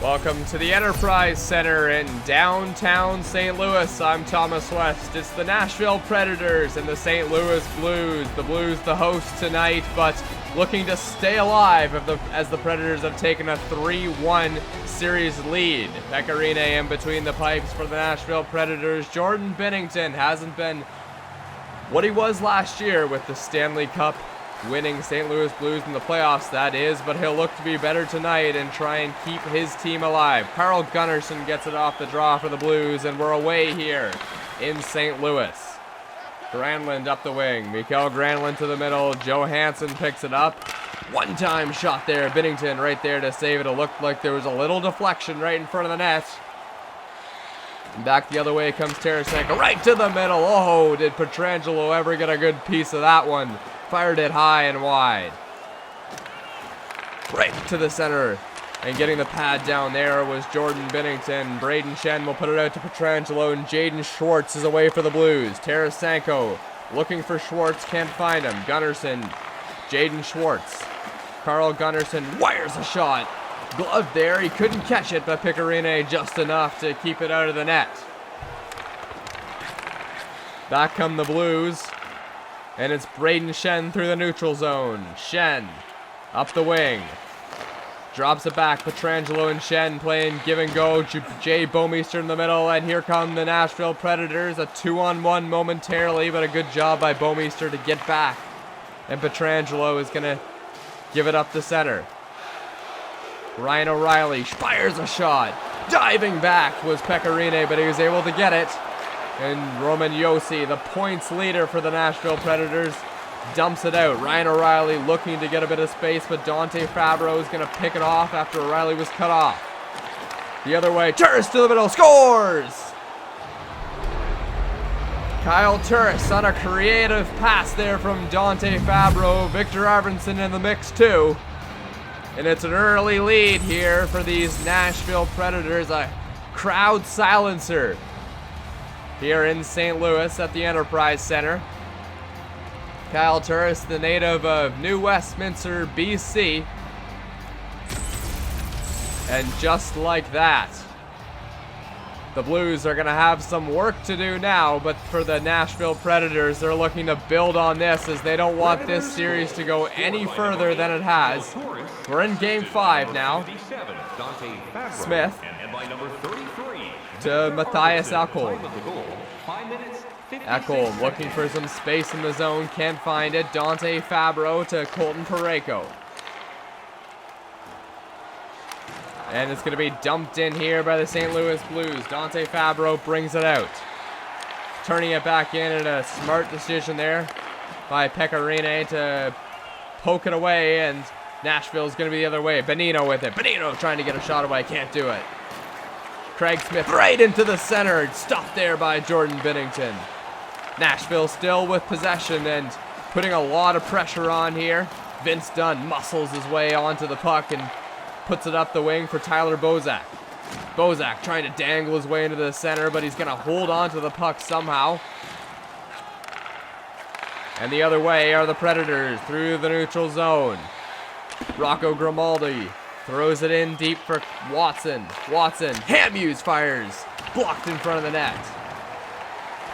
Welcome to the Enterprise Center in downtown St. Louis. I'm Thomas West. It's the Nashville Predators and the St. Louis Blues. The Blues the host tonight, but looking to stay alive as the Predators have taken a 3-1 series lead. Pecorine in between the pipes for the Nashville Predators. Jordan Binnington hasn't been what he was last year with the Stanley Cup winning St. Louis Blues in the playoffs, that is, but he'll look to be better tonight and try and keep his team alive. Carl Gunnarsson gets it off the draw for the Blues, and we're away here in St. Louis. Granlund up the wing. Mikael Granlund to the middle. Johansson picks it up. One-time shot there. Binnington right there to save it. It looked like there was a little deflection right in front of the net. And back the other way comes Tarasenko. Right to the middle. Oh, did Pietrangelo ever get a good piece of that one? Fired it high and wide. Right to the center. And getting the pad down there was Jordan Binnington. Braden Shen will put it out to Pietrangelo, and Jaden Schwartz is away for the Blues. Tarasenko looking for Schwartz, can't find him. Gunnarsson, Jaden Schwartz. Carl Gunnarsson wires a shot. Glove there, he couldn't catch it, but Pecorine just enough to keep it out of the net. Back come the Blues. And it's Braden Shen through the neutral zone. Shen up the wing. Drops it back. Pietrangelo and Shen playing give and go. Jay Bouwmeester in the middle. And here come the Nashville Predators. A 2-on-1 momentarily, but a good job by Bouwmeester to get back. And Pietrangelo is going to give it up the center. Ryan O'Reilly fires a shot. Diving back was Pecorine, but he was able to get it. And Roman Josi, the points leader for the Nashville Predators, dumps it out. Ryan O'Reilly looking to get a bit of space, but Dante Fabro is going to pick it off after O'Reilly was cut off. The other way, Turris to the middle, scores! Kyle Turris on a creative pass there from Dante Fabro. Victor Arvidsson in the mix too. And it's an early lead here for these Nashville Predators. A crowd silencer here in St. Louis at the Enterprise Center. Kyle Turris, the native of New Westminster, BC. And just like that, the Blues are going to have some work to do now, but for the Nashville Predators, they're looking to build on this as they don't want this series to go any further than it has. We're in Game 5 now. Smith to Matthias Ekholm. Ekholm looking for some space in the zone, can't find it. Dante Fabro to Colton Parayko. And it's going to be dumped in here by the St. Louis Blues. Dante Fabro brings it out. Turning it back in, and a smart decision there by Pecorine to poke it away, and Nashville's going to be the other way. Bonino with it. Bonino trying to get a shot away, can't do it. Craig Smith right into the center, stopped there by Jordan Binnington. Nashville still with possession and putting a lot of pressure on here. Vince Dunn muscles his way onto the puck and puts it up the wing for Tyler Bozak. Bozak trying to dangle his way into the center, but he's going to hold on to the puck somehow. And the other way are the Predators through the neutral zone. Rocco Grimaldi throws it in deep for Watson. Watson, Hamhuis fires. Blocked in front of the net.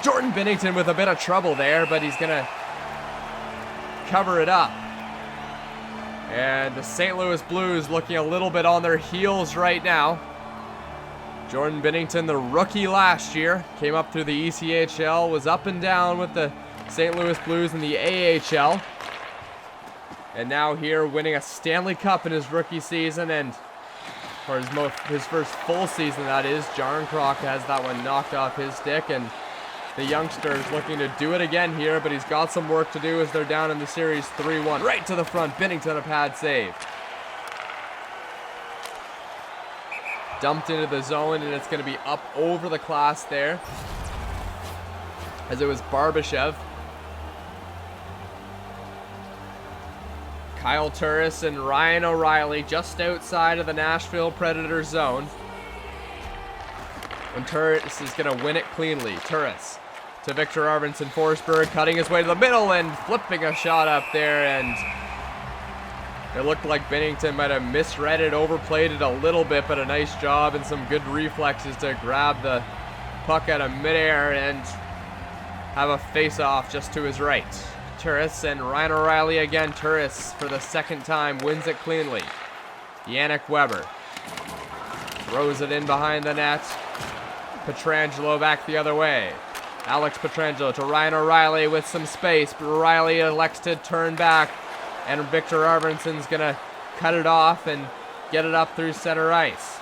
Jordan Binnington with a bit of trouble there, but he's going to cover it up. And the St. Louis Blues looking a little bit on their heels right now. Jordan Binnington, the rookie last year, came up through the ECHL, was up and down with the St. Louis Blues in the AHL. And now here winning a Stanley Cup in his rookie season, and for his first full season, that is. Jaron Kroc has that one knocked off his stick, and the youngster is looking to do it again here, but he's got some work to do as they're down in the series 3-1. Right to the front, Binnington a pad save. Dumped into the zone, and it's going to be up over the glass there, as it was Barbashev. Kyle Turris and Ryan O'Reilly just outside of the Nashville Predators zone. And Turris is going to win it cleanly. Turris to Victor Arvidsson Forsberg, cutting his way to the middle and flipping a shot up there, and It looked like Binnington might have misread it, overplayed it a little bit, but a nice job and some good reflexes to grab the puck out of midair and have a face-off just to his right. Turris and Ryan O'Reilly again. Turris, for the second time, wins it cleanly. Yannick Weber throws it in behind the net. Pietrangelo back the other way. Alex Pietrangelo to Ryan O'Reilly with some space, but O'Reilly elects to turn back, and Victor Arvidsson's gonna cut it off and get it up through center ice.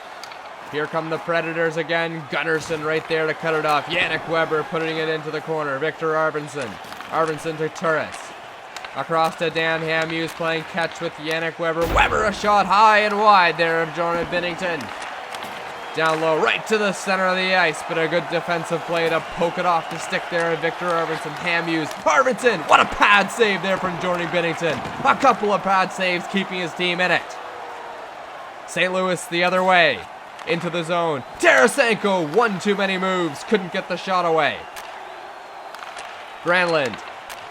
Here come the Predators again. Gunnarsson right there to cut it off. Yannick Weber putting it into the corner. Victor Arvidsson. Arvidsson to Turris. Across to Dan Hamhuis playing catch with Yannick Weber. Weber a shot high and wide there of Jordan Binnington. Down low, right to the center of the ice, but a good defensive play to poke it off to stick there of Victor Arvidsson. Hamhuis, Arvidsson, what a pad save there from Jordan Binnington. A couple of pad saves keeping his team in it. St. Louis the other way, into the zone. Tarasenko, one too many moves, couldn't get the shot away. Granlund,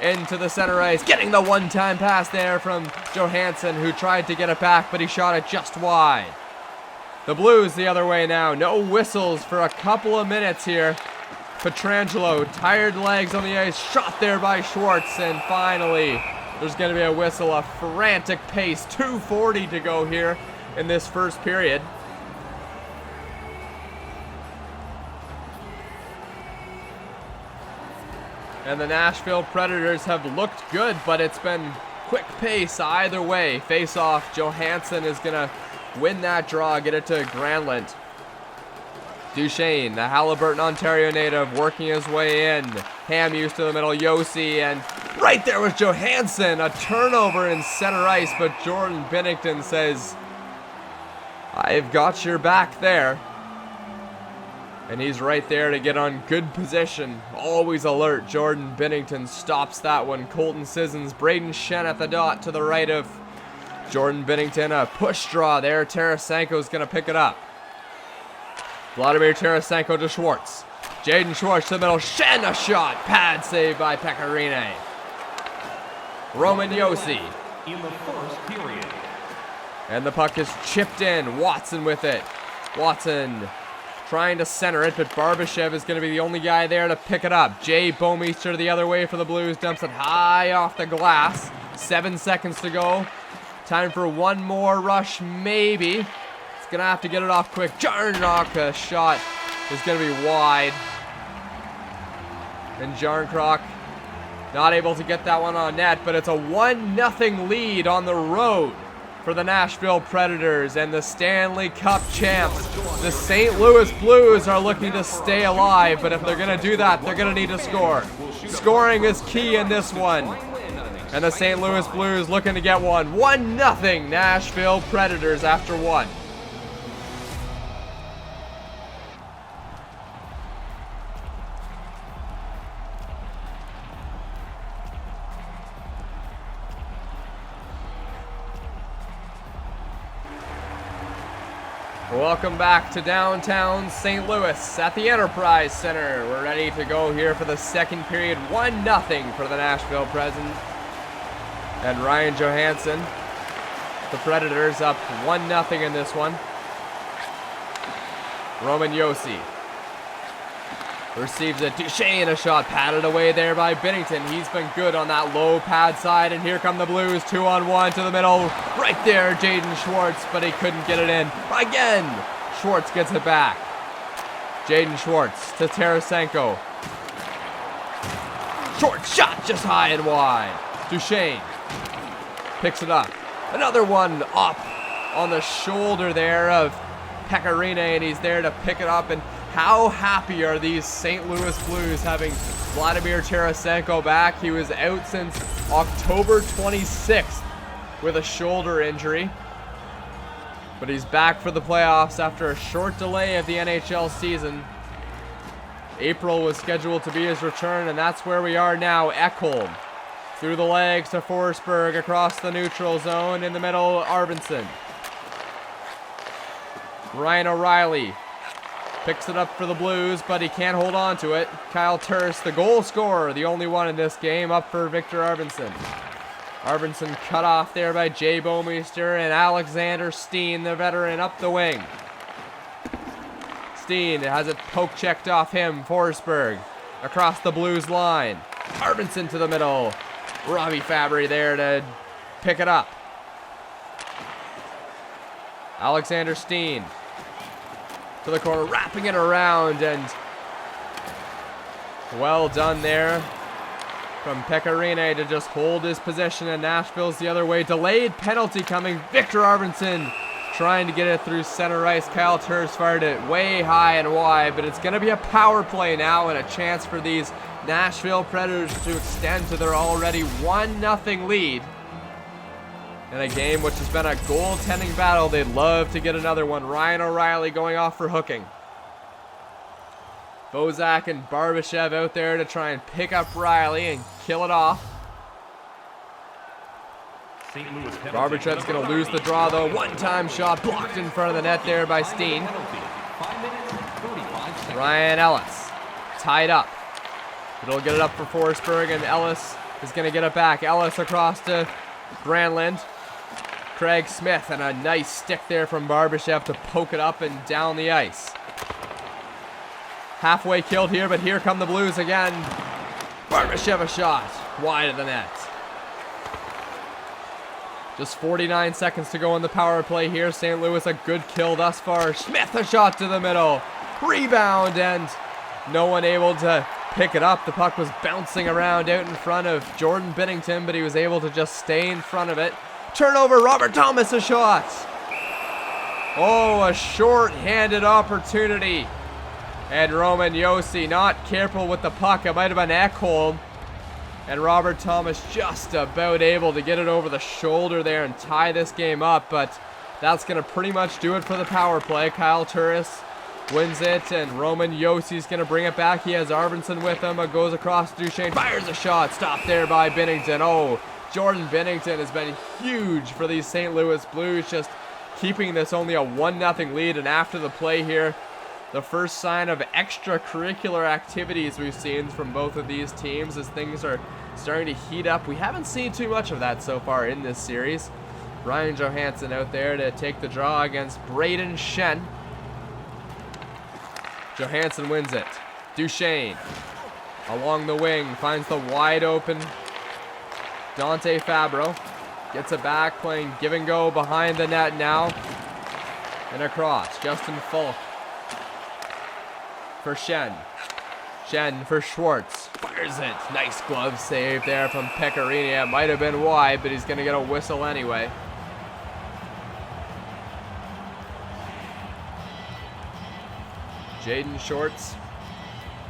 into the center ice, getting the one-time pass there from Johansson, who tried to get it back, but he shot it just wide. The Blues the other way now. No whistles for a couple of minutes here. Pietrangelo, tired legs on the ice, shot there by Schwartz, and finally there's going to be a whistle, a frantic pace. 2:40 to go here in this first period. And the Nashville Predators have looked good, but it's been quick pace either way. Face off, Johansson is going to win that draw, get it to Granlund. Duchesne, the Haliburton, Ontario native, working his way in. Hamhuis to the middle, Josi, and right there was Johansson. A turnover in center ice, but Jordan Binnington says, I've got your back there. And he's right there to get on good position. Always alert. Jordan Binnington stops that one. Colton Sissons, Braden Shen at the dot to the right of Jordan Binnington. A push draw there. Tarasenko's going to pick it up. Vladimir Tarasenko to Schwartz. Jaden Schwartz to the middle. Shen a shot. Pad save by Pecorine. Roman Josi. In the first period. And the puck is chipped in. Watson with it. Watson trying to center it, but Barbashev is going to be the only guy there to pick it up. Jay Bouwmeester the other way for the Blues. Dumps it high off the glass. 7 seconds to go. Time for one more rush, maybe. It's going to have to get it off quick. Jarnkrok, shot is going to be wide. And Jarnkrok not able to get that one on net, but it's a 1-0 lead on the road for the Nashville Predators and the Stanley Cup champs. The St. Louis Blues are looking to stay alive, but if they're going to do that, they're going to need to score. Scoring is key in this one. And the St. Louis Blues looking to get one. 1-0 Nashville Predators after one. Welcome back to downtown St. Louis at the Enterprise Center. We're ready to go here for the second period. 1-0 for the Nashville Predators. And Ryan Johansson, the Predators, up 1-0 in this one. Roman Josi receives it. Duchesne a shot patted away there by Binnington. He's been good on that low pad side. And here come the Blues, 2-on-1 to the middle. Right there, Jaden Schwartz, but he couldn't get it in. Again, Schwartz gets it back. Jaden Schwartz to Tarasenko. Short shot, just high and wide. Duchesne picks it up. Another one up on the shoulder there of Pecorine, and he's there to pick it up. And how happy are these St. Louis Blues having Vladimir Tarasenko back? He was out since October 26th with a shoulder injury. But he's back for the playoffs after a short delay of the NHL season. April was scheduled to be his return, and that's where we are now. Ekholm through the legs to Forsberg across the neutral zone. In the middle, Arvidsson. Ryan O'Reilly picks it up for the Blues, but he can't hold on to it. Kyle Turris, the goal scorer, the only one in this game, up for Victor Arvidsson. Arvidsson cut off there by Jay Bomeister, and Alexander Steen, the veteran, up the wing. Steen has it poke checked off him. Forsberg across the Blues line. Arvidsson to the middle. Robbie Fabry there to pick it up. Alexander Steen to the corner, wrapping it around, and well done there from Pekarine to just hold his position, and Nashville's the other way. Delayed penalty coming. Victor Arvidsson trying to get it through center ice. Kyle Turris fired it way high and wide, but it's going to be a power play now and a chance for these Nashville Predators to extend to their already 1-0 lead. In a game which has been a goaltending battle, they'd love to get another one. Ryan O'Reilly going off for hooking. Bozak and Barbashev out there to try and pick up Riley and kill it off. Barbashev's going to lose the draw though. One-time shot blocked in front of the net there by Steen. Ryan Ellis tied up. It'll get it up for Forsberg, and Ellis is going to get it back. Ellis across to Granlund. Craig Smith, and a nice stick there from Barbashev to poke it up and down the ice. Halfway killed here, but here come the Blues again. Barbashev a shot wide of the net. Just 49 seconds to go in the power play here. St. Louis a good kill thus far. Smith a shot to the middle. Rebound, and no one able to pick it up. The puck was bouncing around out in front of Jordan Binnington, but he was able to just stay in front of it. Turnover, Robert Thomas a shot. Oh, a short-handed opportunity. And Roman Josi not careful with the puck. It might have been Ekholm. And Robert Thomas just about able to get it over the shoulder there and tie this game up. But that's going to pretty much do it for the power play. Kyle Turris wins it, and Roman Josi's going to bring it back. He has Arvidsson with him. It goes across to Duchesne. Fires a shot. Stopped there by Binnington. Oh, Jordan Binnington has been huge for these St. Louis Blues, just keeping this only a 1-0 lead. And after the play here, the first sign of extracurricular activities we've seen from both of these teams as things are starting to heat up. We haven't seen too much of that so far in this series. Ryan Johansson out there to take the draw against Braden Shen. Johansson wins it. Duchesne along the wing finds the wide open Dante Fabro. Gets it back, playing give and go behind the net now. And across. Justin Falk for Shen. Shen for Schwartz. Fires it. Nice glove save there from Pekarine. It might have been wide, but he's going to get a whistle anyway. Jaden Shorts,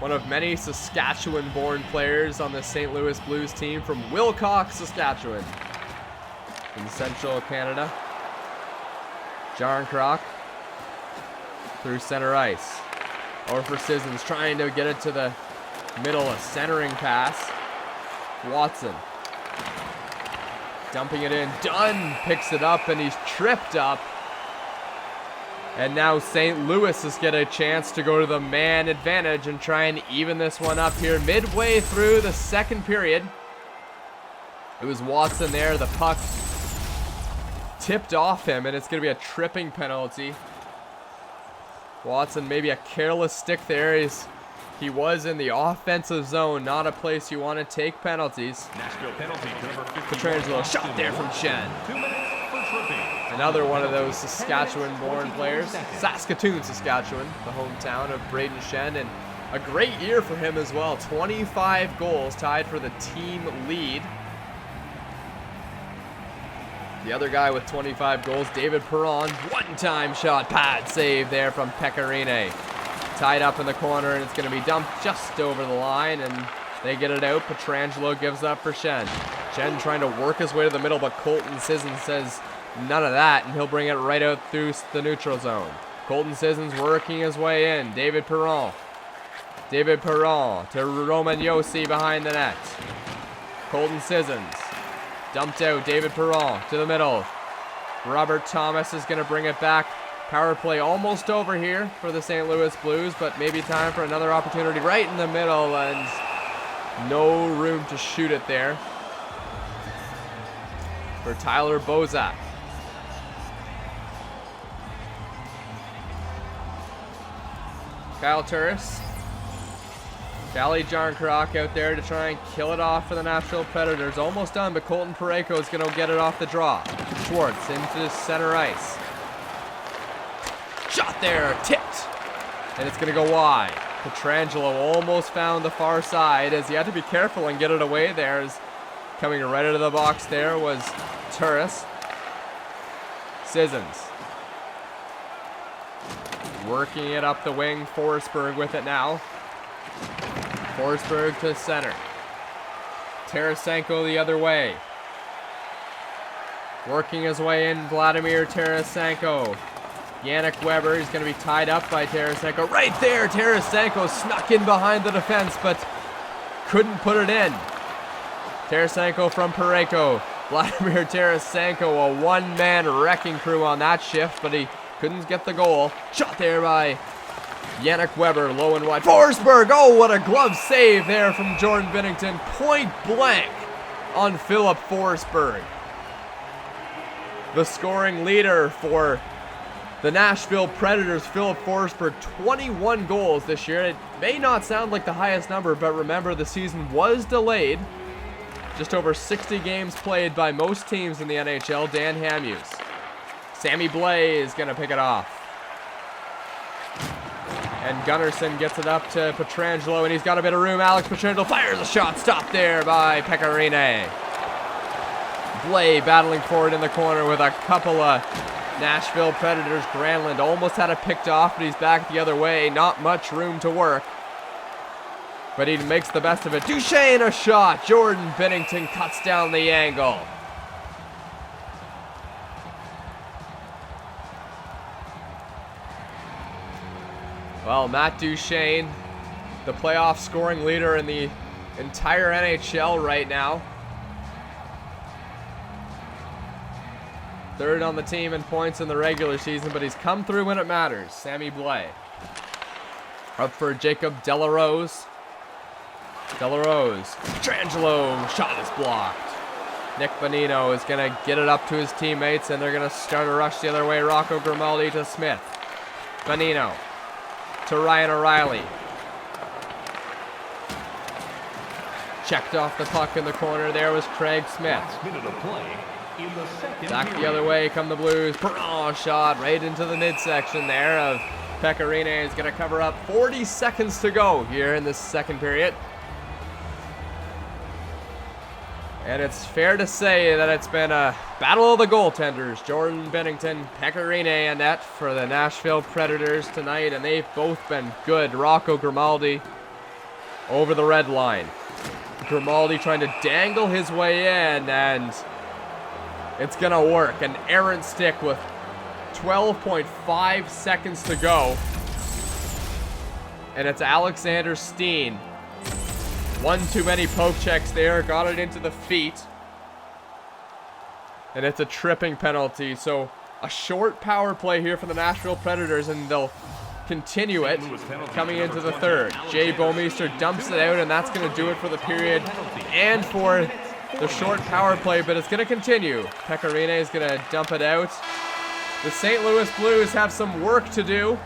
one of many Saskatchewan-born players on the St. Louis Blues team from Wilcox, Saskatchewan, in central Canada. Jarnkrok through center ice. Over for Sissons, trying to get it to the middle, a centering pass. Watson dumping it in. Dunn picks it up, and he's tripped up. And now St. Louis is getting a chance to go to the man advantage and try and even this one up here midway through the second period. It was Watson there. The puck tipped off him, and it's going to be a tripping penalty. Watson, maybe a careless stick there. He was in the offensive zone, not a place you want to take penalties. Nashville penalty to number 51. Petrangelo, shot there from Shen. 2 minutes for tripping. Another one of those Saskatchewan-born players. Saskatoon, Saskatchewan, the hometown of Braden Shen, and a great year for him as well. 25 goals, tied for the team lead. The other guy with 25 goals, David Perron, one-time shot, pad save there from Pekarine. Tied up in the corner, and it's going to be dumped just over the line, and they get it out. Petrangelo gives up for Shen. Shen trying to work his way to the middle, but Colton Sissons says none of that, and he'll bring it right out through the neutral zone. Colton Sissons working his way in. David Perron. David Perron to Roman Josi behind the net. Colton Sissons. Dumped out. David Perron to the middle. Robert Thomas is going to bring it back. Power play almost over here for the St. Louis Blues, but maybe time for another opportunity right in the middle, and no room to shoot it there. for Tyler Bozak. Kyle Turris. Callie Jarnkrok out there to try and kill it off for the Nashville Predators. Almost done, but Colton Parayko is going to get it off the draw. Schwartz into center ice. Shot there, tipped. And it's going to go wide. Pietrangelo almost found the far side as he had to be careful and get it away there. As coming right out of the box there was Turris. Sissons. Working it up the wing. Forsberg with it now. Forsberg to center. Tarasenko the other way. Working his way in, Vladimir Tarasenko. Yannick Weber is going to be tied up by Tarasenko. Right there, Tarasenko snuck in behind the defense, but couldn't put it in. Tarasenko from Parayko. Vladimir Tarasenko, a one-man wrecking crew on that shift, but he couldn't get the goal. Shot there by Yannick Weber, low and wide. Forsberg, oh, what a glove save there from Jordan Binnington. Point blank on Philip Forsberg. The scoring leader for the Nashville Predators, Philip Forsberg, 21 goals this year. It may not sound like the highest number, but remember the season was delayed. Just over 60 games played by most teams in the NHL. Dan Hamhuis. Sammy Blais is going to pick it off. And Gunnarsson gets it up to Pietrangelo, and he's got a bit of room. Alex Pietrangelo fires a shot. Stopped there by Pecorine. Blais battling forward in the corner with a couple of Nashville Predators. Granlund almost had it picked off, but he's back the other way. Not much room to work. But he makes the best of it. Duchesne a shot. Jordan Binnington cuts down the angle. Well, Matt Duchesne, the playoff scoring leader in the entire NHL right now. Third on the team in points in the regular season, but he's come through when it matters. Sammy Blais. Up for Jacob Delarose. Delarose. Pietrangelo. Shot is blocked. Nick Bonino is going to get it up to his teammates, and they're going to start a rush the other way. Rocco Grimaldi to Smith. Bonino to Ryan O'Reilly. Checked off the puck in the corner. There was Craig Smith. Back the other way come the Blues. Perron shot right into the midsection there of Pecorine. Is going to cover up. 40 seconds to go here in this second period. And it's fair to say that it's been a battle of the goaltenders. Jordan Binnington, Pecorine, and net for the Nashville Predators tonight. And they've both been good. Rocco Grimaldi over the red line. Grimaldi trying to dangle his way in, and it's going to work. An errant stick with 12.5 seconds to go. And it's Alexander Steen. One too many poke checks there. Got it into the feet. And it's a tripping penalty. So a short power play here for the Nashville Predators, and they'll continue it coming into the third. Jay Bouwmeester dumps it out, and that's going to do it for the period and for the short power play, but it's going to continue. Pecorine is going to dump it out. The St. Louis Blues have some work to do.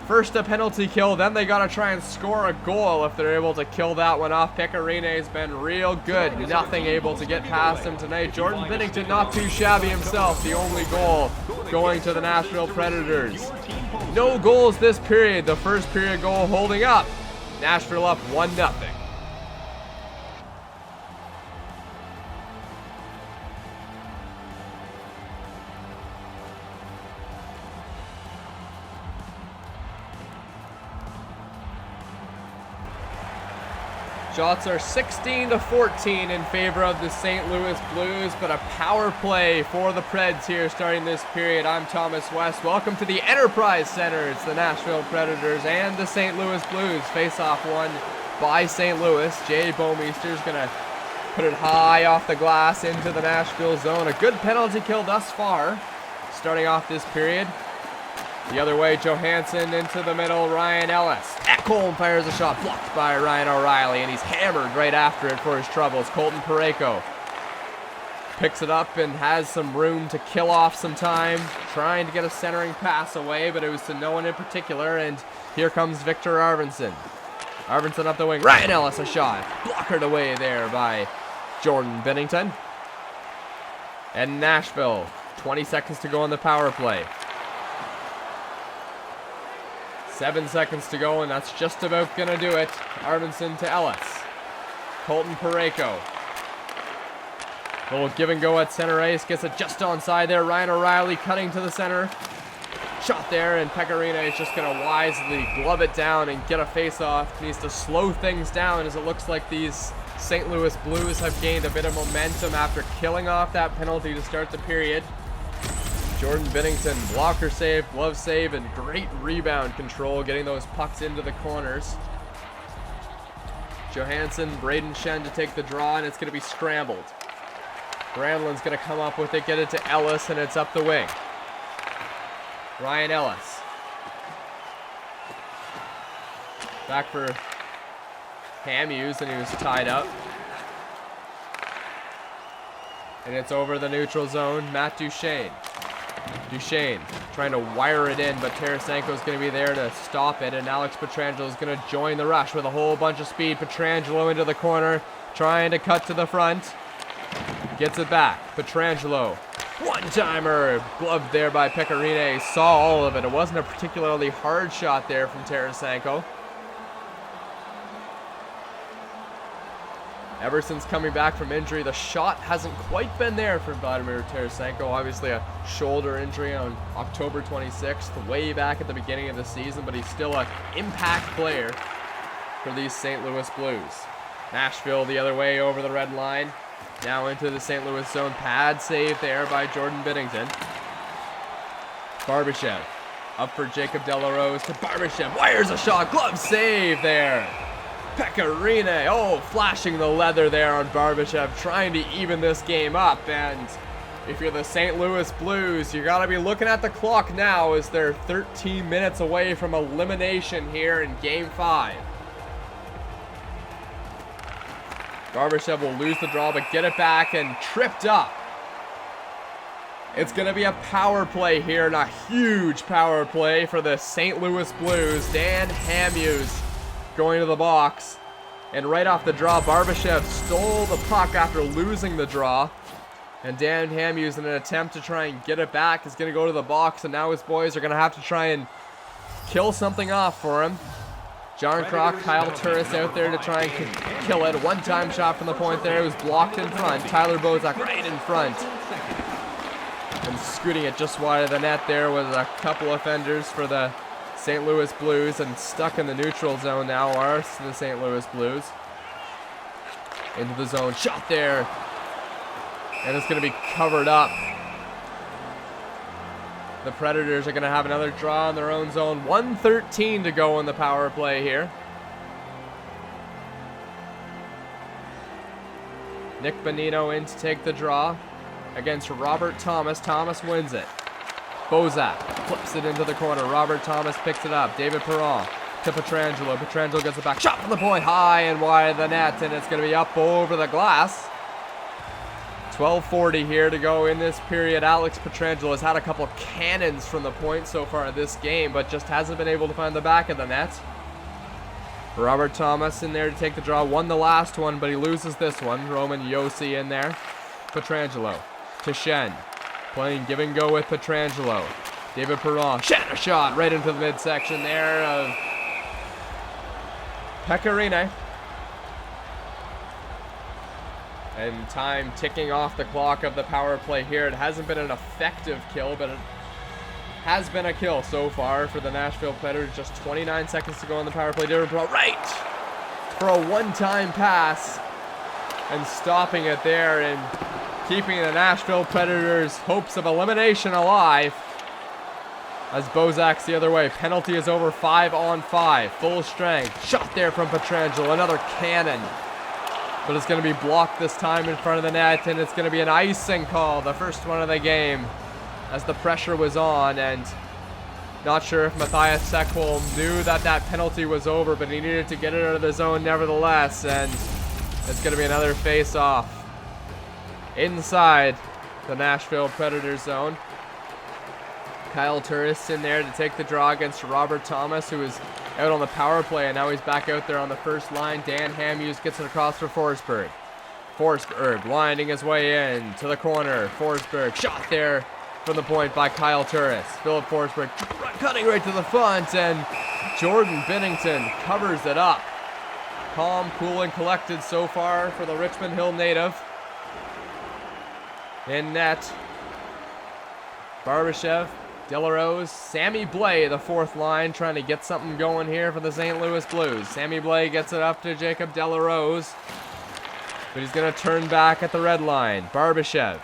First a penalty kill, then they got to try and score a goal if they're able to kill that one off. Pecorine has been real good. Nothing able to get past him tonight. Jordan Binnington not too shabby himself. The only goal going to the Nashville Predators. No goals this period. The first period goal holding up. Nashville up 1-0. Shots are 16-14 in favor of the St. Louis Blues, but a power play for the Preds here starting this period. I'm Thomas West. Welcome to the Enterprise Center. It's the Nashville Predators and the St. Louis Blues. Face-off won by St. Louis. Jay Bouwmeester is going to put it high off the glass into the Nashville zone. A good penalty kill thus far, starting off this period. The other way, Johansson into the middle, Ryan Ellis. Ekholm fires a shot, blocked by Ryan O'Reilly, and he's hammered right after it for his troubles. Colton Parayko Picks it up and has some room to kill off some time. Trying to get a centering pass away, but it was to no one in particular. And here comes Victor Arvidsson. Arvidsson up the wing. Ryan Ellis a shot. Blockered away there by Jordan Binnington. And Nashville. 20 seconds to go on the power play. 7 seconds to go, and that's just about going to do it. Arvidsson to Ellis. Colton Parayko. Little give and go at center ice. Gets it just onside there. Ryan O'Reilly cutting to the center. Shot there, and Pecorino is just going to wisely glove it down and get a face-off. Needs to slow things down, as it looks like these St. Louis Blues have gained a bit of momentum after killing off that penalty to start the period. Jordan Binnington, blocker save, glove save, and great rebound control, getting those pucks into the corners. Johansson, Braden Shen to take the draw, and it's going to be scrambled. Granlund's going to come up with it, get it to Ellis, and it's up the wing. Ryan Ellis. Back for Hamhuis, and he was tied up. And it's over the neutral zone. Matt Duchene. Duchene trying to wire it in, but Tarasenko's going to be there to stop it, and Alex Pietrangelo is going to join the rush with a whole bunch of speed. Pietrangelo into the corner, trying to cut to the front. Gets it back. Pietrangelo. One-timer. Gloved there by Pecorine. Saw all of it. It wasn't a particularly hard shot there from Tarasenko. Ever since coming back from injury, the shot hasn't quite been there for Vladimir Tarasenko. Obviously a shoulder injury on October 26th, way back at the beginning of the season, but he's still an impact player for these St. Louis Blues. Nashville the other way over the red line. Now into the St. Louis zone. Pad save there by Jordan Binnington. Barbashev up for Jacob Delarose to Barbashev. Wires a shot. Glove save there. Pecorine. Oh, flashing the leather there on Barbashev, trying to even this game up. And if you're the St. Louis Blues, you got to be looking at the clock now, as they're 13 minutes away from elimination here in Game 5. Barbashev will lose the draw, but get it back, and tripped up. It's going to be a power play here, and a huge power play for the St. Louis Blues. Dan Hamhuis going to the box, and right off the draw, Barbashev stole the puck after losing the draw, and Dan Hamhuis, in an attempt to try and get it back, is going to go to the box, and now his boys are going to have to try and kill something off for him. John Croc, Kyle Turris out there to try and kill it. One-time shot from the point there. It was blocked in front. Tyler Bozak right in front. And scooting it just wide of the net there was a couple offenders for the St. Louis Blues, and stuck in the neutral zone now are the St. Louis Blues. Into the zone. Shot there. And it's going to be covered up. The Predators are going to have another draw in their own zone. 1:13 to go in the power play here. Nick Bonino in to take the draw against Robert Thomas. Thomas wins it. Bozak flips it into the corner. Robert Thomas picks it up. David Perron to Pietrangelo. Pietrangelo gets it back. Shot from the point, high and wide of the net, and it's going to be up over the glass. 12:40 here to go in this period. Alex Pietrangelo has had a couple cannons from the point so far this game, but just hasn't been able to find the back of the net. Robert Thomas in there to take the draw. Won the last one, but he loses this one. Roman Josi in there. Pietrangelo to Shen. Playing give and go with Pietrangelo. David Perron. Shen a shot right into the midsection there of Pecorine. And time ticking off the clock of the power play here. It hasn't been an effective kill, but it has been a kill so far for the Nashville Predators. Just 29 seconds to go on the power play. David Perron right for a one-time pass, and stopping it there and keeping the Nashville Predators' hopes of elimination alive. As Bozak's the other way. Penalty is over. 5-on-5. Full strength. Shot there from Pietrangelo. Another cannon. But it's going to be blocked this time in front of the net, and it's going to be an icing call, the first one of the game, as the pressure was on. And not sure if Matthias Sekholm knew that that penalty was over, but he needed to get it out of the zone nevertheless, and it's going to be another face-off. inside the Nashville Predators zone. Kyle Turris in there to take the draw against Robert Thomas, who is out on the power play, and now he's back out there on the first line. Dan Hamhuis gets it across for Forsberg. Forsberg winding his way in to the corner. Forsberg shot there from the point by Kyle Turris. Philip Forsberg cutting right to the front, and Jordan Binnington covers it up. Calm, cool, and collected so far for the Richmond Hill native. In net, Barbashev, Delarose, Sammy Blais, the fourth line, trying to get something going here for the St. Louis Blues. Sammy Blais gets it up to Jacob Delarose, but he's going to turn back at the red line. Barbashev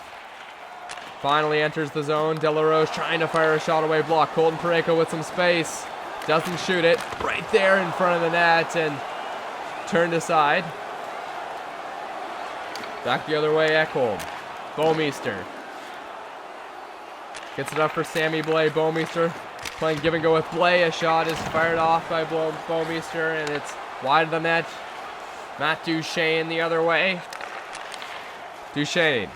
finally enters the zone. Delarose trying to fire a shot away block. Colton Parayko with some space. Doesn't shoot it. Right there in front of the net and turned aside. Back the other way, Ekholm. Bouwmeester gets it up for Sammy Blais. Bouwmeester playing give and go with Blais. A shot is fired off by Bouwmeester, and it's wide of the net. Matt Duchesne the other way. Duchesne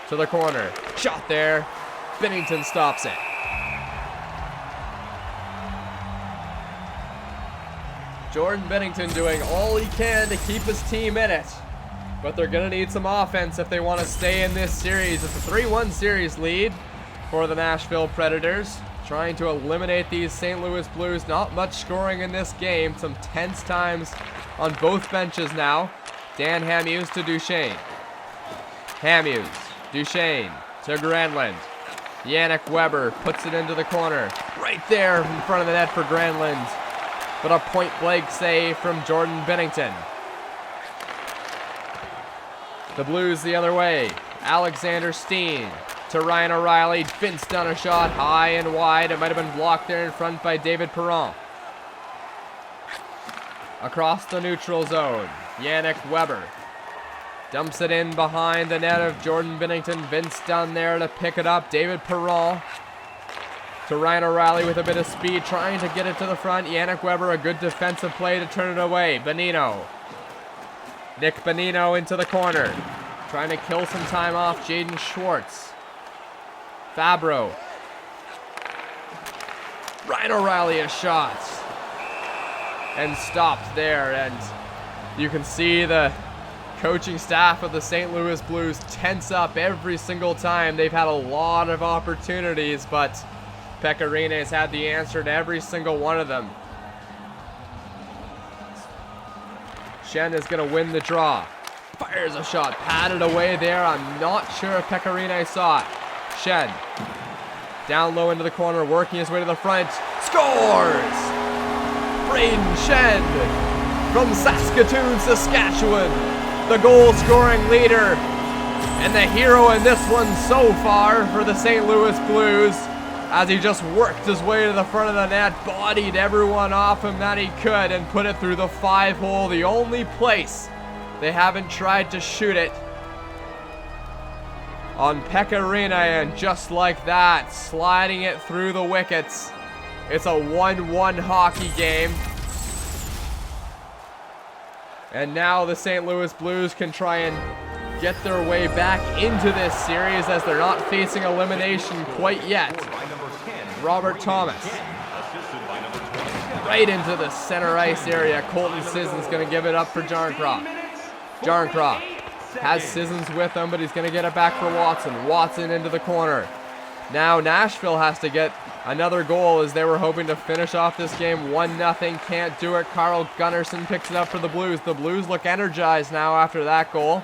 to the corner. Shot there. Binnington stops it. Jordan Binnington doing all he can to keep his team in it. But they're going to need some offense if they want to stay in this series. It's a 3-1 series lead for the Nashville Predators. Trying to eliminate these St. Louis Blues. Not much scoring in this game. Some tense times on both benches now. Dan Hamhuis to Duchesne. Hamhuis. Duchesne to Granlund. Yannick Weber puts it into the corner. Right there in front of the net for Granlund. But a point-blank save from Jordan Binnington. The Blues the other way. Alexander Steen to Ryan O'Reilly. Vince done a shot high and wide. It might have been blocked there in front by David Perron. Across the neutral zone. Yannick Weber dumps it in behind the net of Jordan Binnington. Vince down there to pick it up. David Perron to Ryan O'Reilly with a bit of speed, trying to get it to the front. Yannick Weber, a good defensive play to turn it away. Bonino. Nick Bonino into the corner. Trying to kill some time off Jaden Schwartz. Fabro. Ryan O'Reilly a shot. And stopped there. And you can see the coaching staff of the St. Louis Blues tense up every single time. They've had a lot of opportunities, but Pekka Rinne has had the answer to every single one of them. Schenn is going to win the draw. Fires a shot, patted away there. I'm not sure if Pekka Rinne saw it. Schenn down low into the corner, working his way to the front. Scores! Brayden Schenn from Saskatoon, Saskatchewan. The goal-scoring leader and the hero in this one so far for the St. Louis Blues, as he just worked his way to the front of the net, bodied everyone off him that he could, and put it through the 5-hole, the only place they haven't tried to shoot it. On Pekka Rinne, and just like that, sliding it through the wickets. It's a 1-1 hockey game. And now the St. Louis Blues can try and get their way back into this series, as they're not facing elimination quite yet. Robert Thomas right into the center ice area. Colton Sissons going to give it up for Jarncroft. Jarncroft has Sissons with him, but he's going to get it back for Watson. Watson into the corner. Now Nashville has to get another goal, as they were hoping to finish off this game 1-0. Can't do it. Carl Gunnarsson picks it up for the Blues. The Blues look energized now after that goal.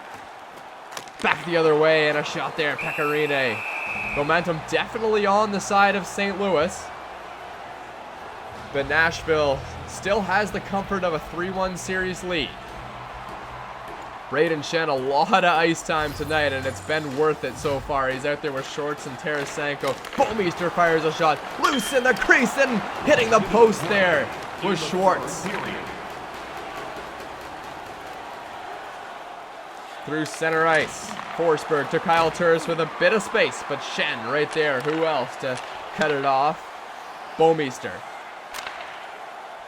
Back the other way, and a shot there. Pekka Rinne. Momentum definitely on the side of St. Louis. But Nashville still has the comfort of a 3-1 series lead. Brayden Schenn, a lot of ice time tonight, and it's been worth it so far. He's out there with Shorts and Tarasenko. Bouwmeester fires a shot. Loose in the crease, and hitting the post there was Schwartz. Through center ice. Forsberg to Kyle Turris with a bit of space, but Schenn right there. Who else to cut it off? Bouwmeester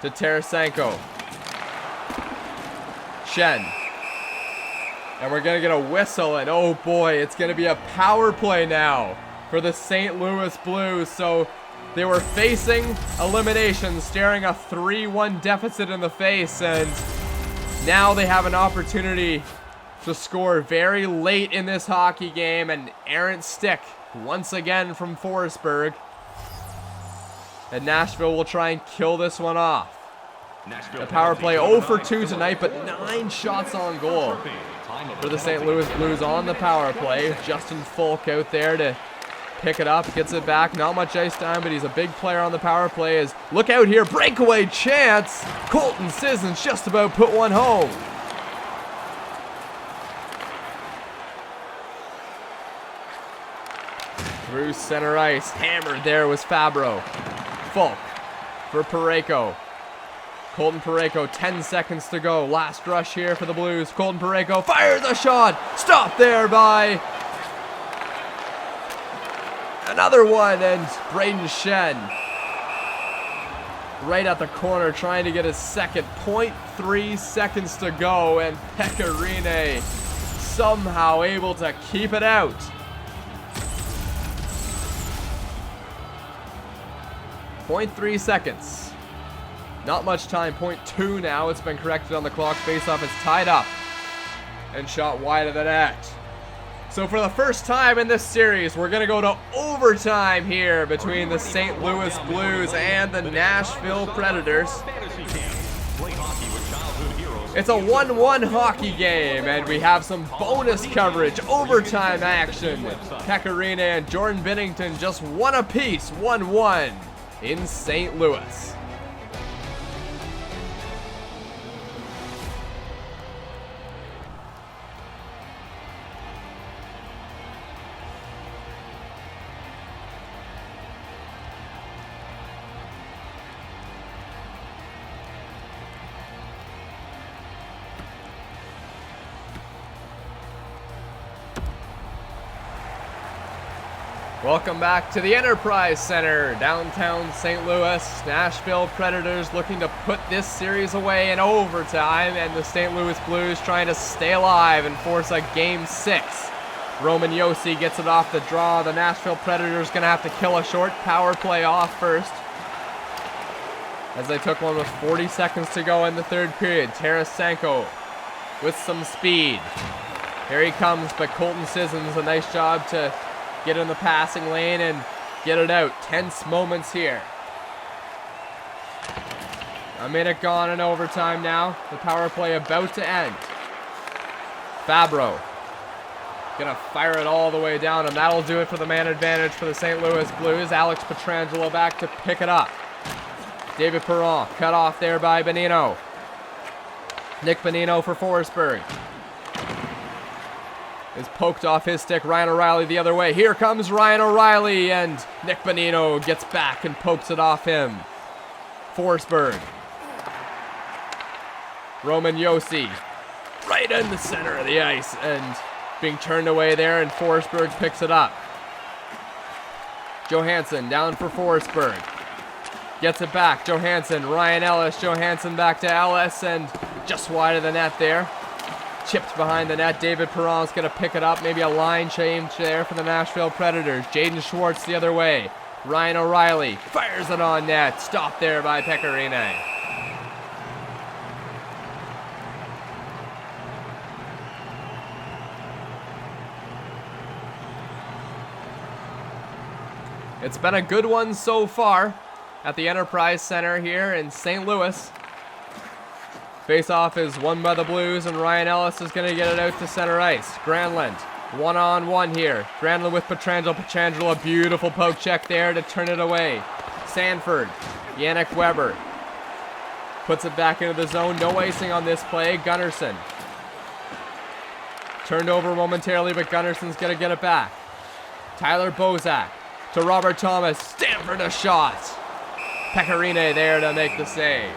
to Tarasenko. Schenn And we're going to get a whistle, and oh boy, it's going to be a power play now for the St. Louis Blues. So they were facing elimination, staring a 3-1 deficit in the face, and now they have an opportunity to score very late in this hockey game. An errant stick once again from Forsberg. And Nashville will try and kill this one off. The power play 0 for 2 tonight, but 9 shots on goal for the St. Louis Blues on the power play. Justin Folk out there to pick it up, gets it back. Not much ice time, but he's a big player on the power play. As look out here, breakaway chance. Colton Sissons just about put one home. Through center ice, hammered there was Fabro. Folk for Parayko. Colton Parayko, 10 seconds to go. Last rush here for the Blues. Colton Parayko fires a shot. Stopped there by another one, and Braden Shen right at the corner trying to get his second. 0.3 seconds to go, and Pecorine somehow able to keep it out. .3 seconds. Not much time. 0.2 now. It's been corrected on the clock. Faceoff is tied up and shot wide of the net. So for the first time in this series, we're going to go to overtime here between the St. Louis Blues and the Nashville Predators. It's a 1-1 hockey game, and we have some bonus coverage, overtime action. Pecorine and Jordan Binnington just one apiece, 1-1 in St. Louis. Welcome back to the Enterprise Center, downtown St. Louis. Nashville Predators looking to put this series away in overtime, and the St. Louis Blues trying to stay alive and force a Game 6. Roman Josi gets it off the draw. The Nashville Predators going to have to kill a short power play off first, as they took one with 40 seconds to go in the third period. Tarasenko with some speed. Here he comes, but Colton Sissons, a nice job to get in the passing lane and get it out. Tense moments here. A minute gone in overtime now. The power play about to end. Fabro gonna fire it all the way down, and that'll do it for the man advantage for the St. Louis Blues. Alex Pietrangelo back to pick it up. David Perron cut off there by Bonino. Nick Bonino for Forsberg. Is poked off his stick. Ryan O'Reilly the other way. Here comes Ryan O'Reilly, and Nick Bonino gets back and pokes it off him. Forsberg. Roman Josi right in the center of the ice, and being turned away there, and Forsberg picks it up. Johansson down for Forsberg. Gets it back. Johansson, Ryan Ellis. Johansson back to Ellis, and just wide of the net there. Chipped behind the net. David Perron's going to pick it up. Maybe a line change there for the Nashville Predators. Jaden Schwartz the other way. Ryan O'Reilly fires it on net. Stopped there by Pecorine. It's been a good one so far at the Enterprise Center here in St. Louis. Face-off is won by the Blues, and Ryan Ellis is going to get it out to center ice. Granlund, one-on-one here. Granlund with Pietrangelo. Pietrangelo, a beautiful poke check there to turn it away. Sanford, Yannick Weber puts it back into the zone. No icing on this play. Gunnarsson turned over momentarily, but Gunnarsson's going to get it back. Tyler Bozak to Robert Thomas. Stanford a shot. Pecorine there to make the save.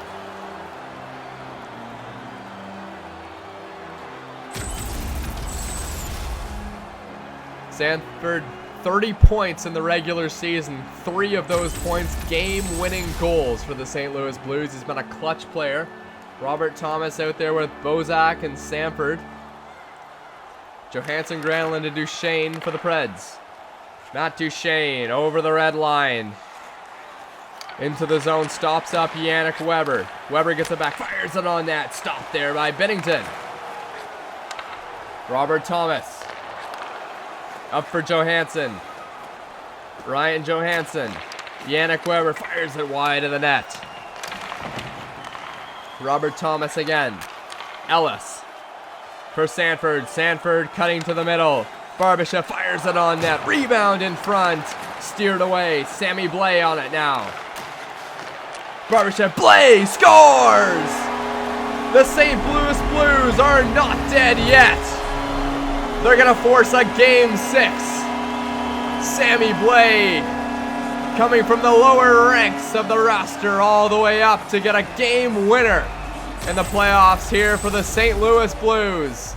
Sanford, 30 points in the regular season. 3 of those points game-winning goals for the St. Louis Blues. He's been a clutch player. Robert Thomas out there with Bozak and Sanford. Johansson, Granlund to Duchesne for the Preds. Matt Duchesne over the red line. Into the zone, stops up Yannick Weber. Weber gets it back, fires it on net. Stopped there by Bennington. Robert Thomas. Up for Johansson. Ryan Johansson. Yannick Weber fires it wide of the net. Robert Thomas again. Ellis. For Sanford. Sanford cutting to the middle. Barbashev fires it on net. Rebound in front. Steered away. Sammy Blais on it now. Barbashev. Blais scores! The St. Louis Blues are not dead yet. They're going to force a Game 6. Sammy Blais coming from the lower ranks of the roster all the way up to get a game winner in the playoffs here for the St. Louis Blues.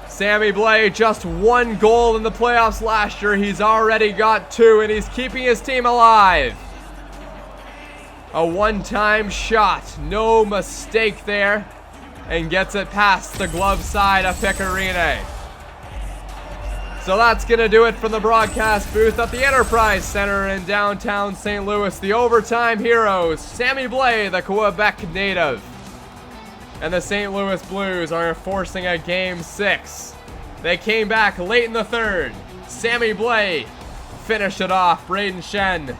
Sammy Blais, just 1 goal in the playoffs last year. He's already got 2, and he's keeping his team alive. A one-time shot, no mistake there, and gets it past the glove side of Pecorine. So that's going to do it from the broadcast booth at the Enterprise Center in downtown St. Louis. The overtime heroes, Sammy Blais, the Quebec native, and the St. Louis Blues are forcing a Game 6. They came back late in the third. Sammy Blais finished it off. Braden Shen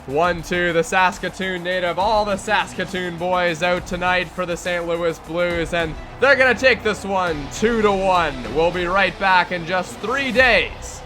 1-2, the Saskatoon native. All the Saskatoon boys out tonight for the St. Louis Blues, and they're going to take this one 2-1. We'll be right back in just 3 days